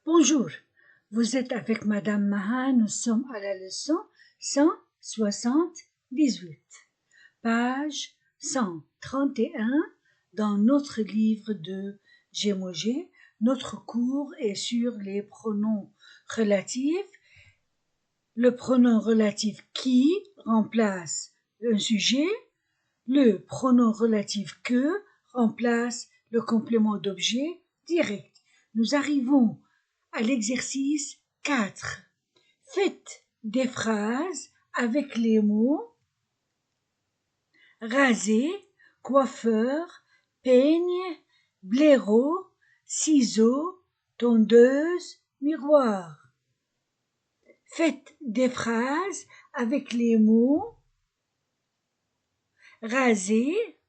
Bonjour, vous êtes avec Madame Maha, nous sommes à la leçon 178, page 131 dans notre livre de Gémogé. Notre cours est sur les pronoms relatifs. Le pronom relatif qui remplace un sujet, le pronom relatif que remplace le complément d'objet direct. Nous arrivons à l'exercice 4. Faites des phrases avec les mots raser, coiffeur, peigne, blaireau, ciseaux, tondeuse, miroir. Faites des phrases avec les mots raser,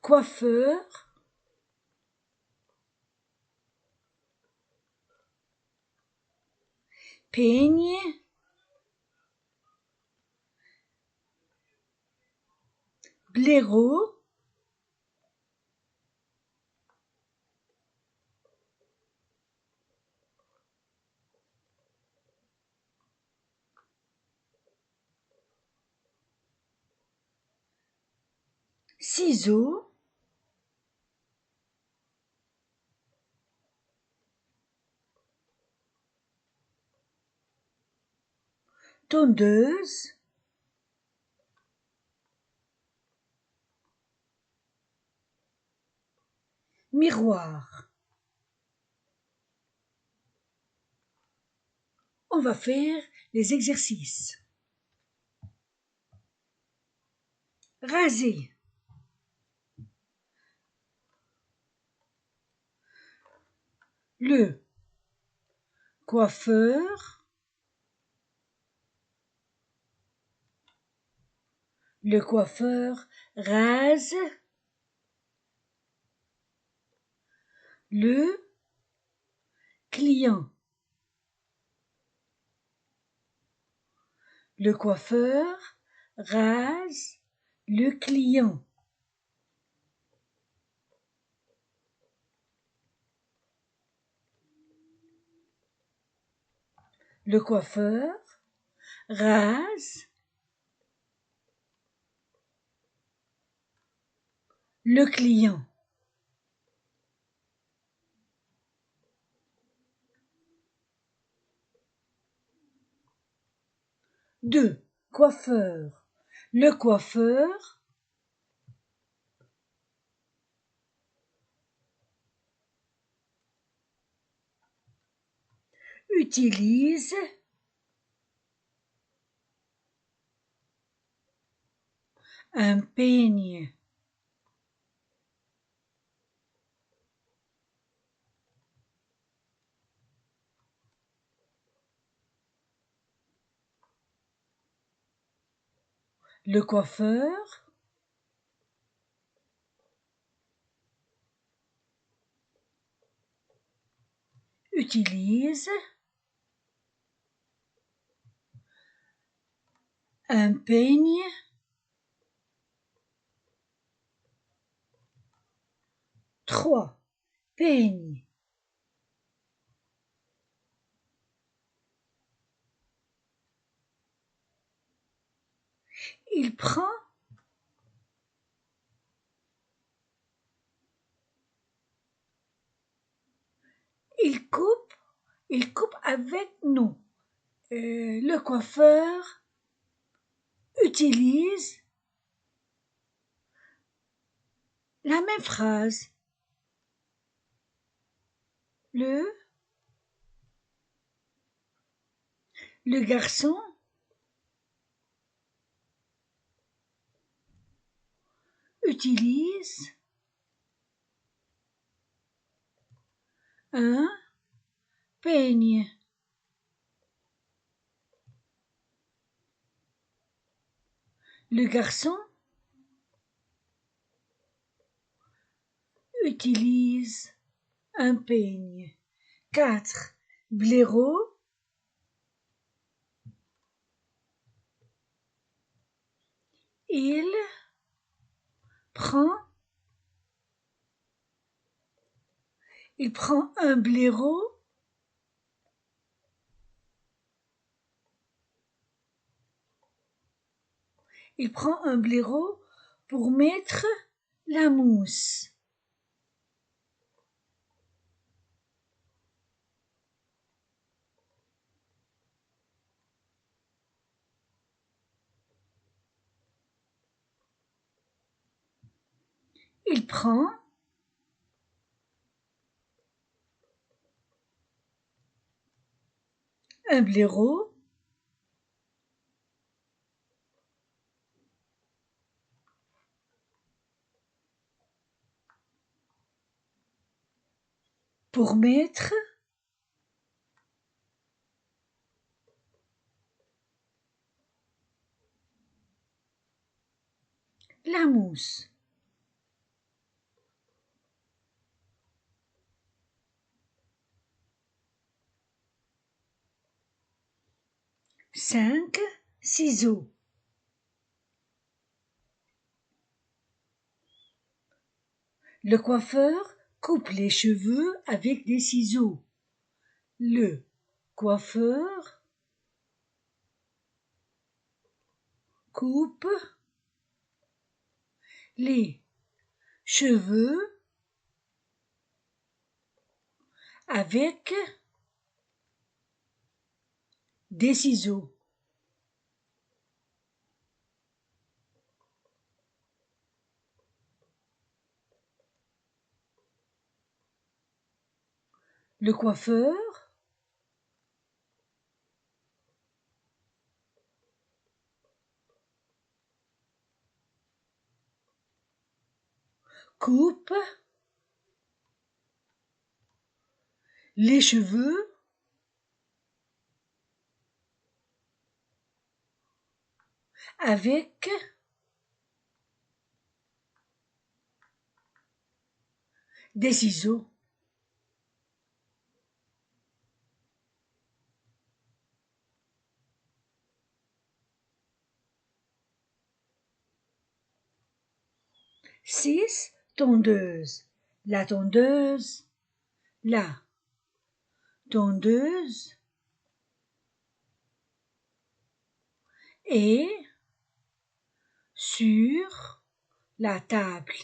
coiffeur, peigne, blaireau, ciseaux, tondeuse, miroir. On va faire les exercices. Raser. Le coiffeur, rase le client. Le coiffeur rase le client. Le coiffeur rase le client. Deux, coiffeur. Le coiffeur utilise un peigne. Le coiffeur utilise un peigne trois, peigne. Il prend il coupe avec nous. Le coiffeur utilise la même phrase. Le garçon utilise un peigne. Le garçon utilise un peigne. 4. Blaireau il prend Il prend un blaireau. Il prend un blaireau pour mettre la mousse. Il prend un blaireau pour mettre la mousse. Cinq ciseaux. Le coiffeur coupe les cheveux avec des ciseaux. Le coiffeur coupe les cheveux avec des ciseaux. Le coiffeur coupe les cheveux avec des ciseaux. Six tondeuses. La tondeuse est sur la table.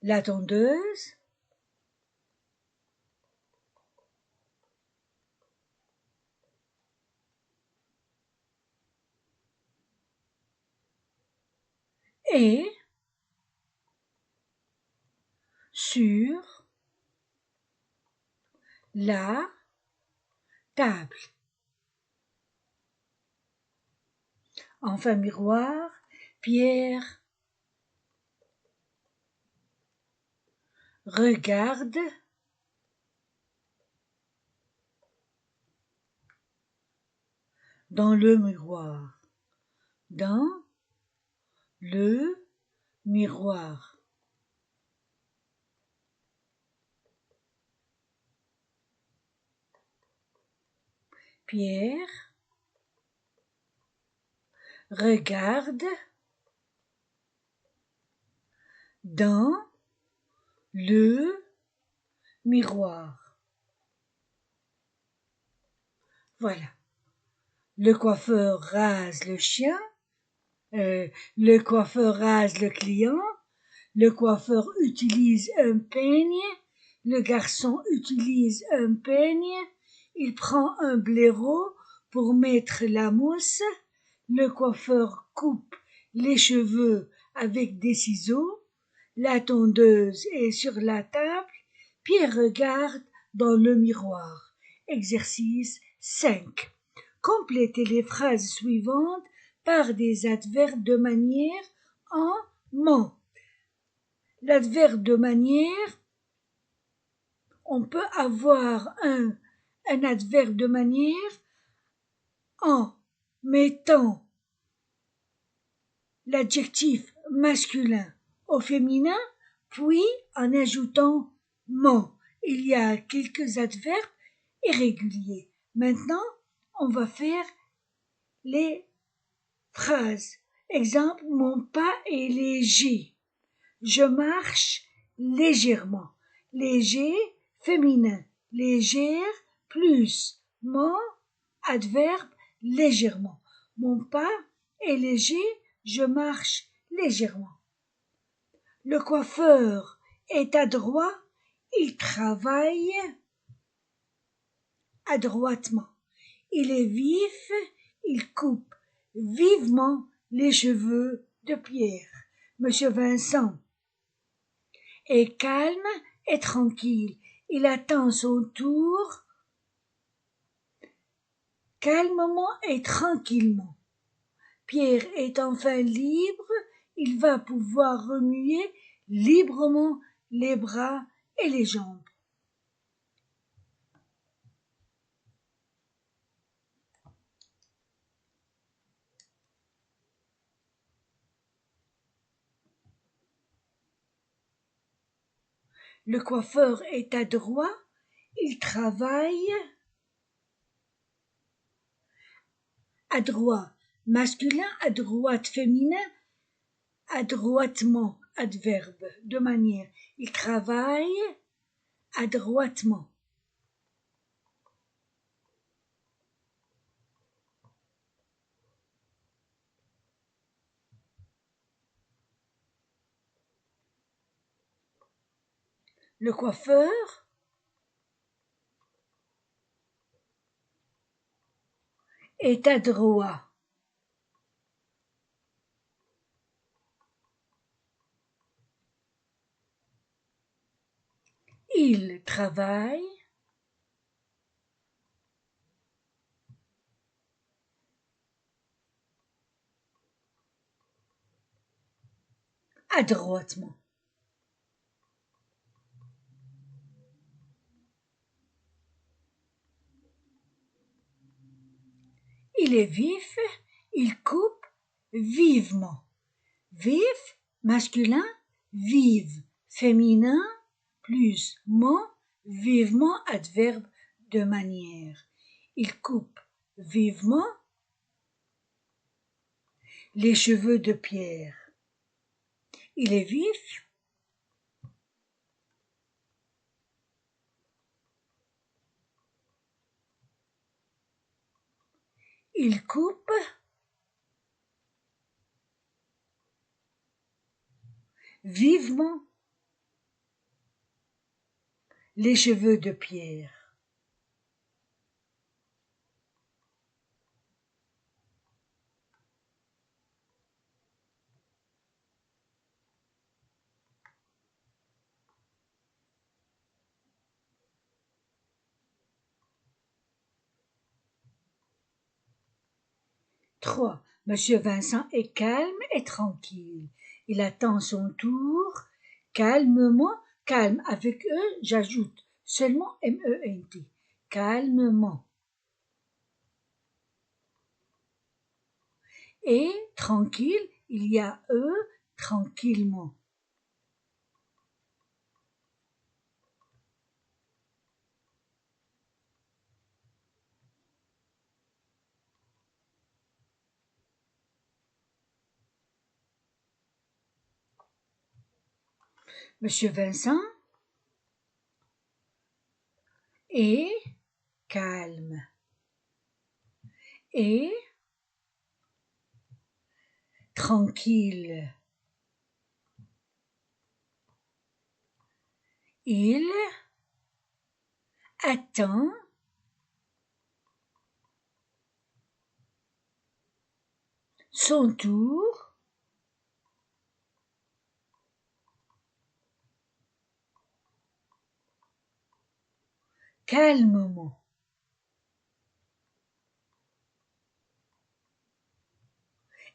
La tondeuse est sur la table. Enfin miroir, Pierre regarde dans le miroir. Dans le miroir. Pierre regarde dans le miroir. Voilà. Le coiffeur rase le chien, le coiffeur rase le client, le coiffeur utilise un peigne, le garçon utilise un peigne, il prend un blaireau pour mettre la mousse, le coiffeur coupe les cheveux avec des ciseaux, la tondeuse est sur la table, Pierre regarde dans le miroir. Exercice 5. Complétez les phrases suivantes par des adverbes de manière en ment. L'adverbe de manière, on peut avoir un adverbe de manière en mettant l'adjectif masculin au féminin, puis en ajoutant ment. Il y a quelques adverbes irréguliers. Maintenant, on va faire les phrases. Exemple, mon pas est léger. Je marche légèrement. Léger, féminin. Légère, plus. Mon, adverbe, légèrement. Mon pas est léger, je marche légèrement. Le coiffeur est adroit, il travaille adroitement. Il est vif, il coupe vivement les cheveux de Pierre. Monsieur Vincent est calme et tranquille. Il attend son tour calmement et tranquillement. Pierre est enfin libre, il va pouvoir remuer librement les bras et les jambes. Le coiffeur est adroit, il travaille adroit, masculin, adroite, féminin, adroitement, adverbe, de manière. Il travaille adroitement. Le coiffeur est adroit. Il travaille adroitement. Il est vif, il coupe vivement. Vif, masculin, vive, féminin, plus mot, vivement, adverbe de manière. Il coupe vivement les cheveux de Pierre. Il est vif, il coupe vivement les cheveux de Pierre. Trois. Monsieur Vincent est calme et tranquille. Il attend son tour calmement, calme avec E, j'ajoute seulement M-E-N-T. Calmement. Et tranquille, il y a E, tranquillement. Monsieur Vincent est calme et tranquille. Il attend son tour calmement.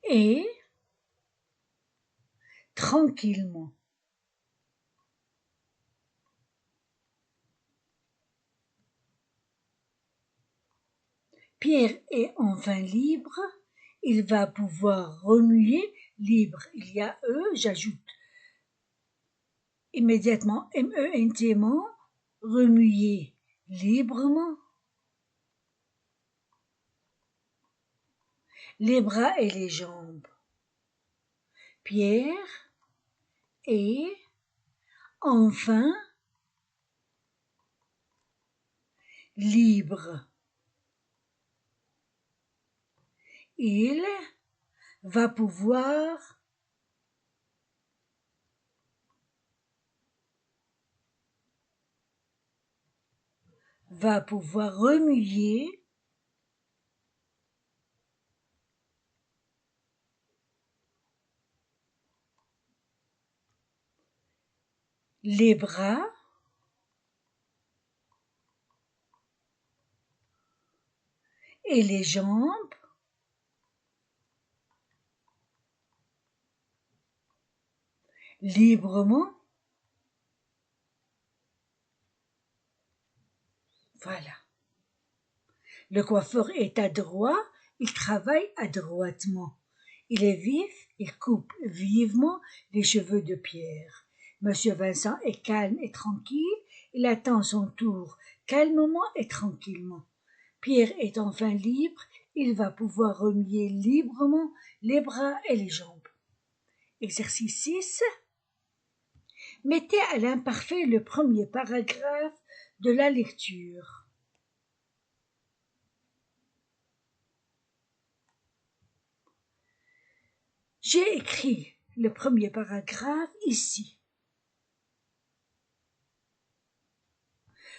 Et tranquillement. Pierre est enfin libre, il va pouvoir remuer libre. Il y a E, j'ajoute immédiatement M-E-N-T, remuer librement les bras et les jambes. Pierre est enfin libre. Il va pouvoir remuer les bras et les jambes librement. Voilà. Le coiffeur est adroit, il travaille adroitement. Il est vif, il coupe vivement les cheveux de Pierre. Monsieur Vincent est calme et tranquille, il attend son tour calmement et tranquillement. Pierre est enfin libre, il va pouvoir remuer librement les bras et les jambes. Exercice 6. Mettez à l'imparfait le premier paragraphe de la lecture. J'ai écrit le premier paragraphe ici.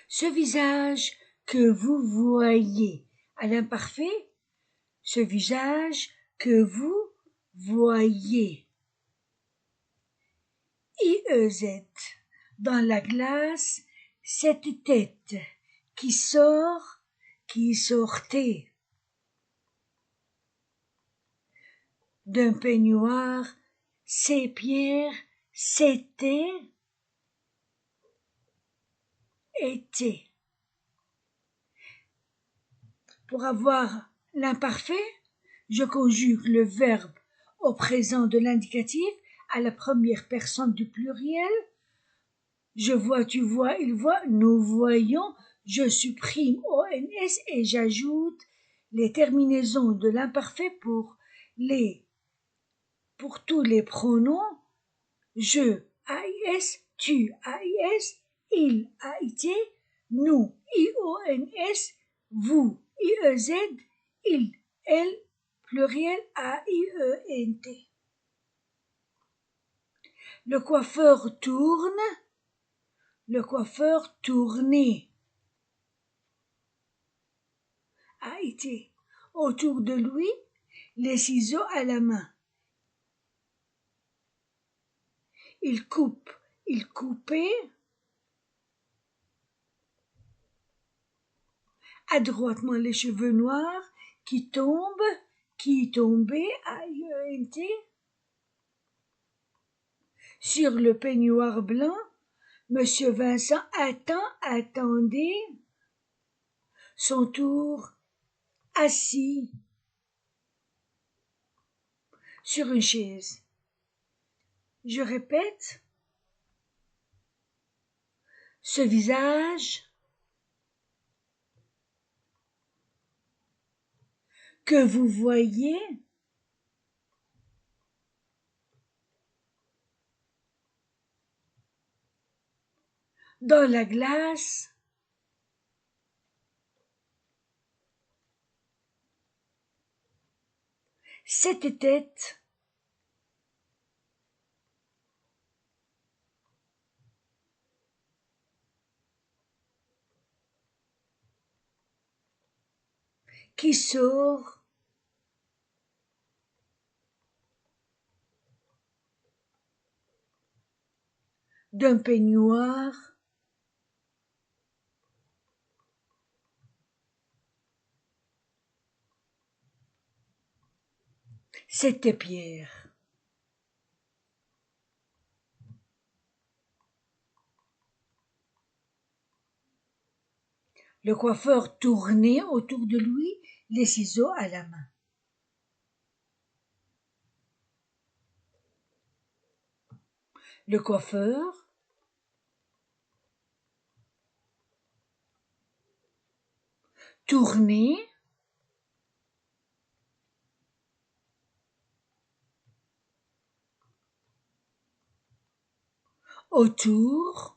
Ce visage que vous voyez à l'imparfait, ce visage que vous voyez. IEZ. Dans la glace, cette tête qui sortait d'un peignoir, ces pierres, c'était, était. Pour avoir l'imparfait, je conjugue le verbe au présent de l'indicatif à la première personne du pluriel. Je vois, tu vois, il voit, nous voyons. Je supprime ONS et j'ajoute les terminaisons de l'imparfait pour tous les pronoms. Je, AIS, tu, AIS, il, AIT, nous, IONS, vous, IEZ, il, elle, pluriel AIENT. Le coiffeur tourne, le coiffeur tournait. AIT. Autour de lui, les ciseaux à la main. Il coupe, il coupait. Adroitement les cheveux noirs qui tombent, qui tombaient, AIENT. Sur le peignoir blanc, Monsieur Vincent attendait son tour, assis sur une chaise. Je répète, ce visage que vous voyez dans la glace, cette tête qui sort d'un peignoir, c'était Pierre. Le coiffeur tournait autour de lui, les ciseaux à la main. Le coiffeur tournait autour,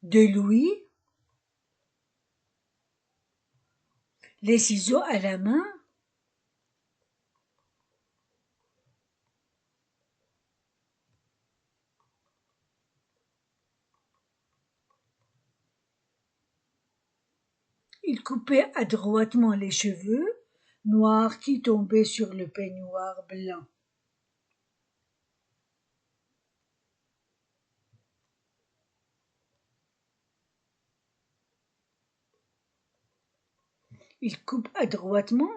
de Louis, les ciseaux à la main, il coupait adroitement les cheveux noirs qui tombaient sur le peignoir blanc. Il coupe adroitement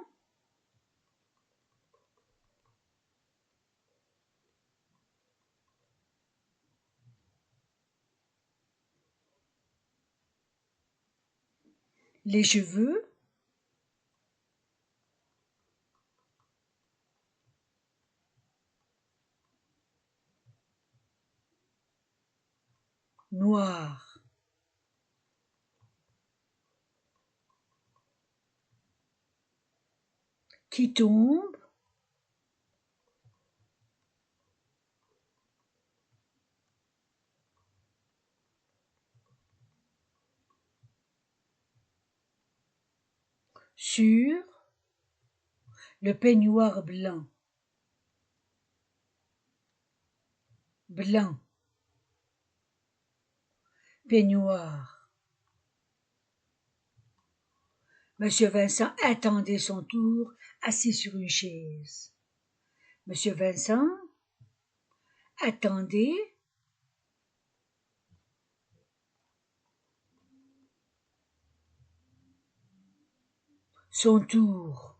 les cheveux noirs qui tombent sur le peignoir blanc, blanc, peignoir. Monsieur Vincent attendait son tour, assis sur une chaise. Monsieur Vincent attendait son tour.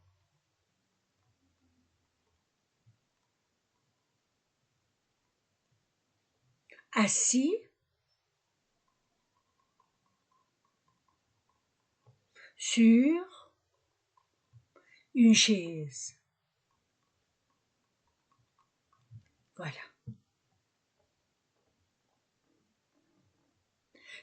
Assis sur une chaise. Voilà.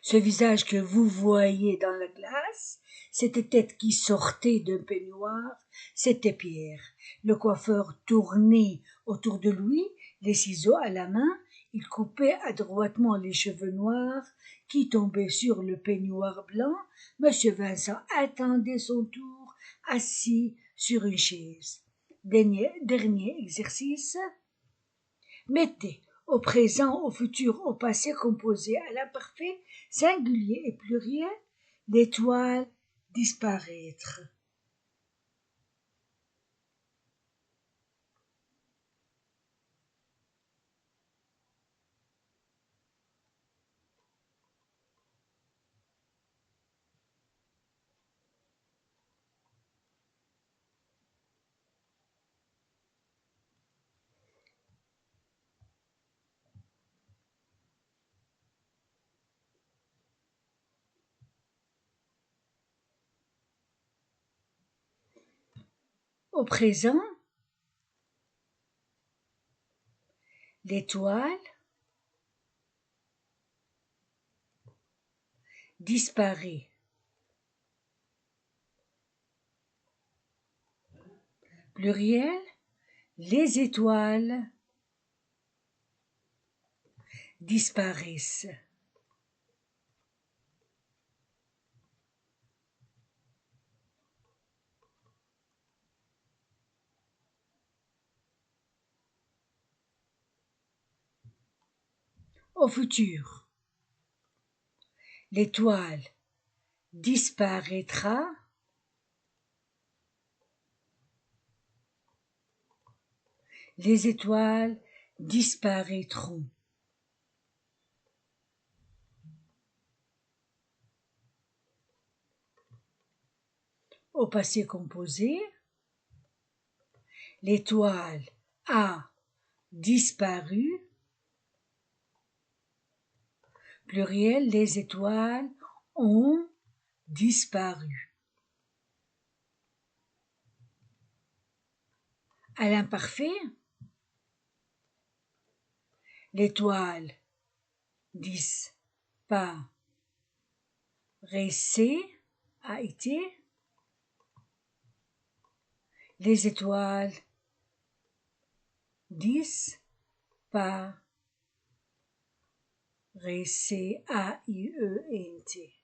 Ce visage que vous voyez dans la glace, cette tête qui sortait d'un peignoir, c'était Pierre. Le coiffeur tournait autour de lui, les ciseaux à la main, il coupait adroitement les cheveux noirs qui tombaient sur le peignoir blanc. Monsieur Vincent attendait son tour, assis sur une chaise. Dernier exercice. Mettez au présent, au futur, au passé composé à l'imparfait, singulier et pluriel, l'étoile disparaître. Au présent, l'étoile disparaît. Pluriel, les étoiles disparaissent. Au futur, l'étoile disparaîtra. Les étoiles disparaîtront. Au passé composé, l'étoile a disparu. Pluriel, les étoiles ont disparu. À l'imparfait, l'étoile disparaissait, a été. Les étoiles disparaissaient. A-I-E-N-T.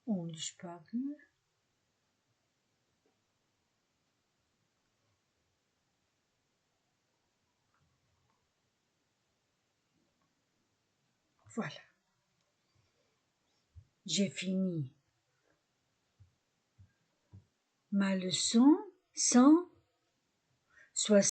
Ont disparu. Voilà. J'ai fini ma leçon 160.